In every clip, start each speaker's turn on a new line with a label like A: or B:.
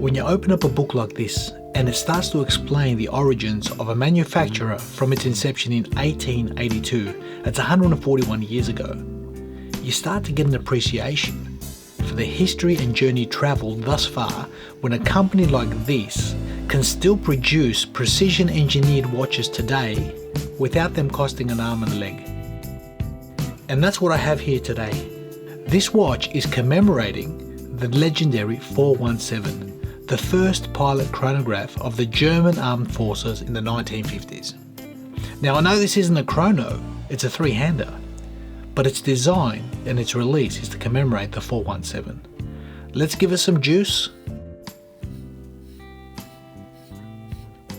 A: When you open up a book like this and it starts to explain the origins of a manufacturer from its inception in 1882, that's 141 years ago, you start to get an appreciation for the history and journey travelled thus far when a company like this can still produce precision engineered watches today without them costing an arm and a leg. And that's what I have here today. This watch is commemorating the legendary 417, the first pilot chronograph of the German armed forces in the 1950s. Now I know this isn't a chrono, it's a three-hander, but its design and its release is to commemorate the 417. Let's give it some juice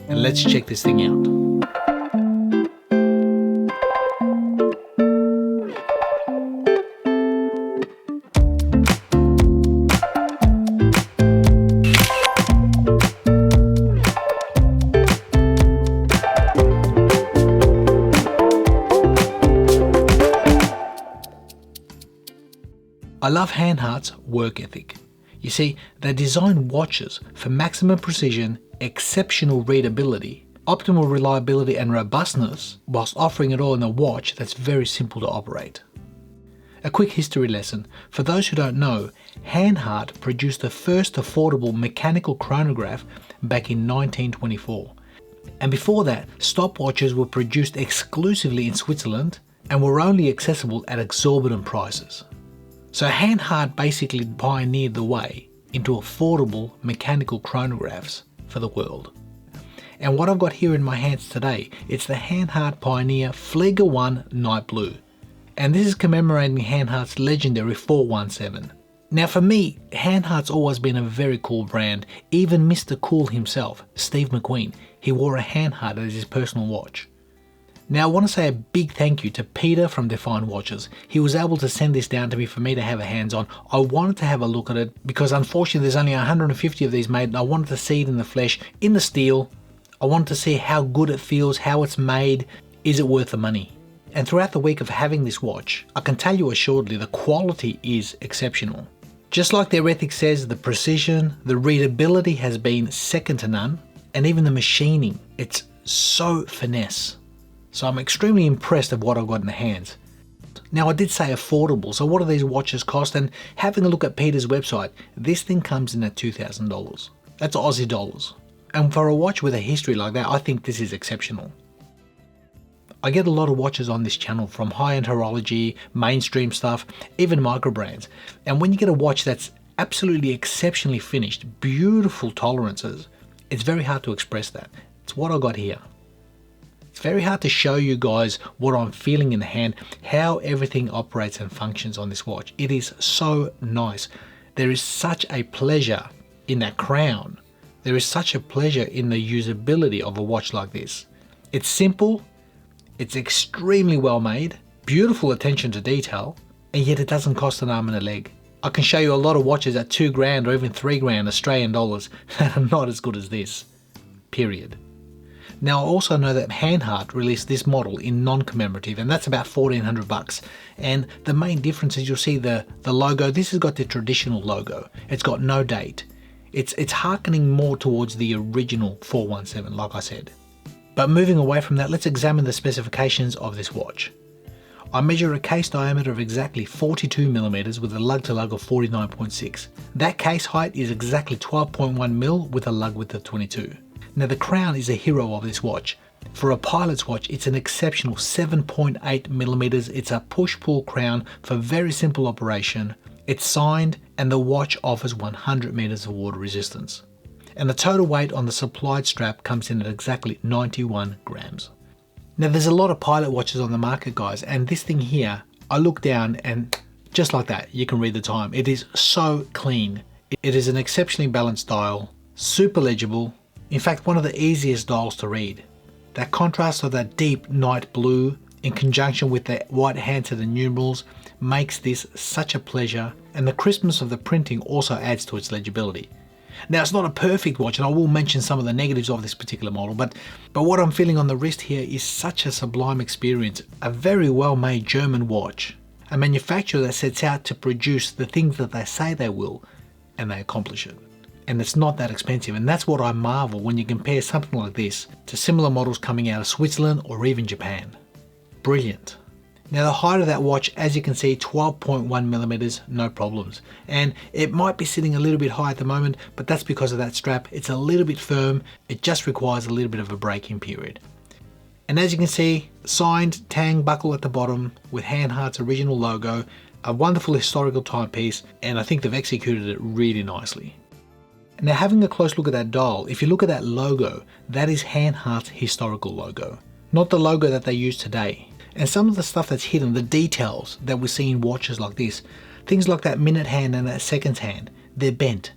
A: and let's check this thing out. I love Hanhart's work ethic. You see, they design watches for maximum precision, exceptional readability, optimal reliability and robustness, whilst offering it all in a watch that's very simple to operate. A quick history lesson. For those who don't know, Hanhart produced the first affordable mechanical chronograph back in 1924. And before that, stopwatches were produced exclusively in Switzerland and were only accessible at exorbitant prices. So Hanhart basically pioneered the way into affordable mechanical chronographs for the world. And what I've got here in my hands today, it's the Hanhart Pioneer Flieger 1 NightBlue. And this is commemorating Hanhart's legendary 417. Now for me, Hanhart's always been a very cool brand. Even Mr. Cool himself, Steve McQueen, he wore a Hanhart as his personal watch. Now I want to say a big thank you to Peter from Define Watches. He was able to send this down to me for me to have a hands on. I wanted to have a look at it because unfortunately there's only 150 of these made and I wanted to see it in the flesh, in the steel. I wanted to see how good it feels, how it's made, is it worth the money? And throughout the week of having this watch, I can tell you assuredly the quality is exceptional. Just like their ethic says, the precision, the readability has been second to none, and even the machining, it's so finesse. So I'm extremely impressed of what I've got in the hands. Now I did say affordable, so what do these watches cost? And having a look at Peter's website, this thing comes in at $2,000. That's Aussie dollars. And for a watch with a history like that, I think this is exceptional. I get a lot of watches on this channel from high-end horology, mainstream stuff, even micro brands. And when you get a watch that's absolutely exceptionally finished, beautiful tolerances, it's very hard to express that. It's what I got here. It's very hard to show you guys what I'm feeling in the hand, how everything operates and functions on this watch. It is so nice. There is such a pleasure in that crown. There is such a pleasure in the usability of a watch like this. It's simple, it's extremely well made, beautiful attention to detail, and yet it doesn't cost an arm and a leg. I can show you a lot of watches at $2,000 or even $3,000 Australian dollars that are not as good as this, period. Now I also know that Hanhart released this model in non-commemorative and that's about $1,400 and the main difference is you'll see the logo. This has got the traditional logo. It's got no date. It's hearkening more towards the original 417 like I said. But moving away from that, let's examine the specifications of this watch. I measure a case diameter of exactly 42mm with a lug to lug of 49.6. That case height is exactly 12.1mm with a lug width of 22. Now the crown is a hero of this watch. For a pilot's watch, it's an exceptional 7.8mm. It's a push-pull crown for very simple operation. It's signed and the watch offers 100 meters of water resistance. And the total weight on the supplied strap comes in at exactly 91 grams. Now there's a lot of pilot watches on the market guys, and this thing here, I look down and just like that, you can read the time. It is so clean. It is an exceptionally balanced dial, super legible. In fact, one of the easiest dials to read. That contrast of that deep night blue in conjunction with the white handset and numerals makes this such a pleasure, and the crispness of the printing also adds to its legibility. Now it's not a perfect watch and I will mention some of the negatives of this particular model, but what I'm feeling on the wrist here is such a sublime experience. A very well made German watch, a manufacturer that sets out to produce the things that they say they will, and they accomplish it. and it's not that expensive, and that's what I marvel when you compare something like this to similar models coming out of Switzerland or even Japan. Brilliant. Now the height of that watch, as you can see, 12.1 millimeters, no problems. And it might be sitting a little bit high at the moment, but that's because of that strap. It's a little bit firm. It just requires a little bit of a break-in period. And as you can see, signed Tang buckle at the bottom with Hanhart's original logo, a wonderful historical timepiece, and I think they've executed it really nicely. Now having a close look at that dial, if you look at that logo, that is Hanhart's historical logo, not the logo that they use today. And some of the stuff that's hidden, the details that we see in watches like this, things like that minute hand and that seconds hand, they're bent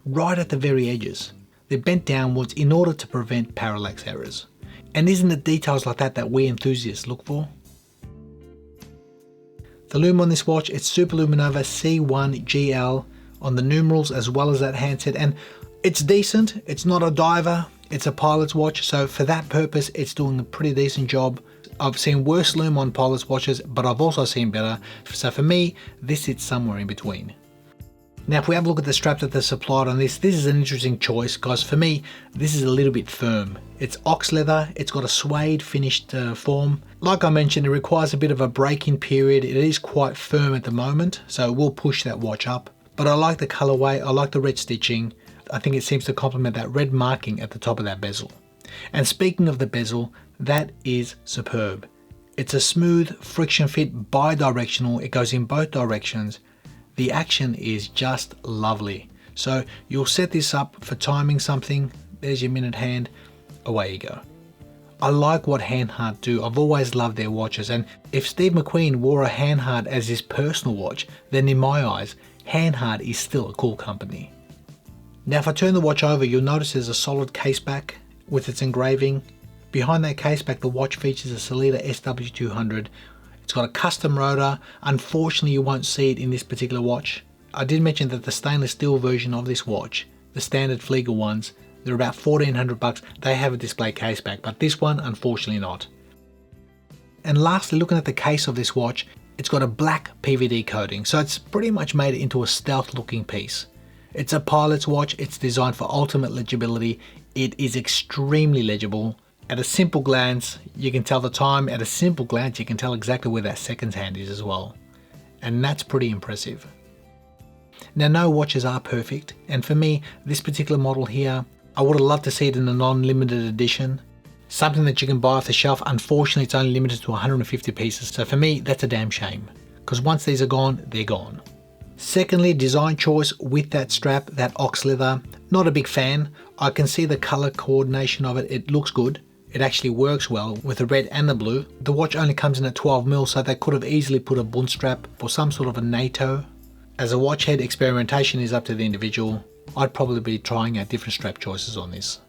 A: right at the very edges. They're bent downwards in order to prevent parallax errors. And isn't it details like that that we enthusiasts look for? The lume on this watch, it's Super Luminova C1GL on the numerals as well as that handset, and it's decent. It's not a diver, it's a pilot's watch, so for that purpose it's doing a pretty decent job. I've seen worse lume on pilot's watches, but I've also seen better, so for me this sits somewhere in between. Now if we have a look at the strap that they've supplied on this is an interesting choice, because for me this is a little bit firm. It's ox leather, it's got a suede finished form. Like I mentioned, it requires a bit of a break-in period. It is quite firm at the moment, so it will push that watch up. But I like the colorway, I like the red stitching. I think it seems to complement that red marking at the top of that bezel. And speaking of the bezel, that is superb. It's a smooth friction fit, bi-directional, it goes in both directions. The action is just lovely. So you'll set this up for timing something, there's your minute hand, away you go. I like what Hanhart do. I've always loved their watches, and if Steve McQueen wore a Hanhart as his personal watch, then in my eyes, Hanhart is still a cool company. Now if I turn the watch over, you'll notice there's a solid case back with its engraving. Behind that case back, the watch features a Sellita SW200. It's got a custom rotor. Unfortunately, you won't see it in this particular watch. I did mention that the stainless steel version of this watch, the standard Flieger ones, they're about 1400 bucks. They have a display case back, but this one, unfortunately not. And lastly, looking at the case of this watch, it's got a black PVD coating, so it's pretty much made it into a stealth looking piece. It's a pilot's watch, it's designed for ultimate legibility. It is extremely legible. At a simple glance, you can tell the time. At a simple glance, you can tell exactly where that seconds hand is as well. And that's pretty impressive. Now, no watches are perfect, and for me, this particular model here, I would have loved to see it in a non-limited edition. Something that you can buy off the shelf. Unfortunately, it's only limited to 150 pieces, so for me, that's a damn shame. Because once these are gone, they're gone. Secondly, design choice with that strap, that ox leather. Not a big fan. I can see the color coordination of it. It looks good. It actually works well with the red and the blue. The watch only comes in at 12mm, so they could have easily put a Bund strap for some sort of a NATO. As a watch head, experimentation is up to the individual. I'd probably be trying out different strap choices on this.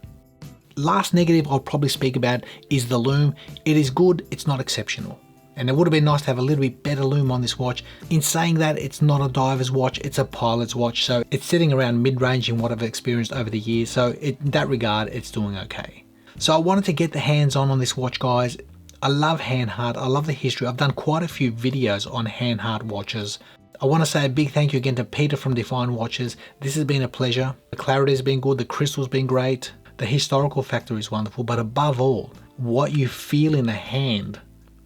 A: Last negative I'll probably speak about is the lume. It is good, it's not exceptional. And it would have been nice to have a little bit better lume on this watch. In saying that, it's not a diver's watch, it's a pilot's watch, so it's sitting around mid-range in what I've experienced over the years, so in that regard, it's doing okay. So I wanted to get the hands on this watch, guys. I love Hanhart, I love the history. I've done quite a few videos on Hanhart watches. I want to say a big thank you again to Peter from Define Watches. This has been a pleasure. The clarity has been good, the crystal's been great, the historical factor is wonderful, but above all, what you feel in the hand,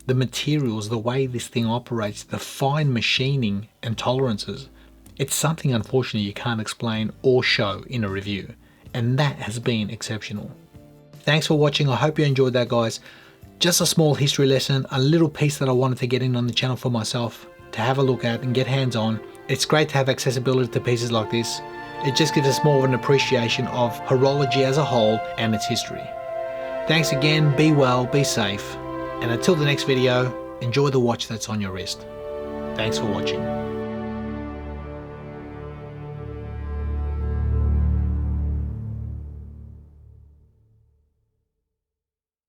A: the materials, the way this thing operates, the fine machining and tolerances, it's something unfortunately you can't explain or show in a review, and that has been exceptional. Thanks for watching, I hope you enjoyed that, guys. Just a small history lesson, a little piece that I wanted to get in on the channel for myself, to have a look at and get hands on. It's great to have accessibility to pieces like this. It just gives us more of an appreciation of horology as a whole and its history. Thanks again, be well, be safe, and until the next video, enjoy the watch that's on your wrist. Thanks for watching.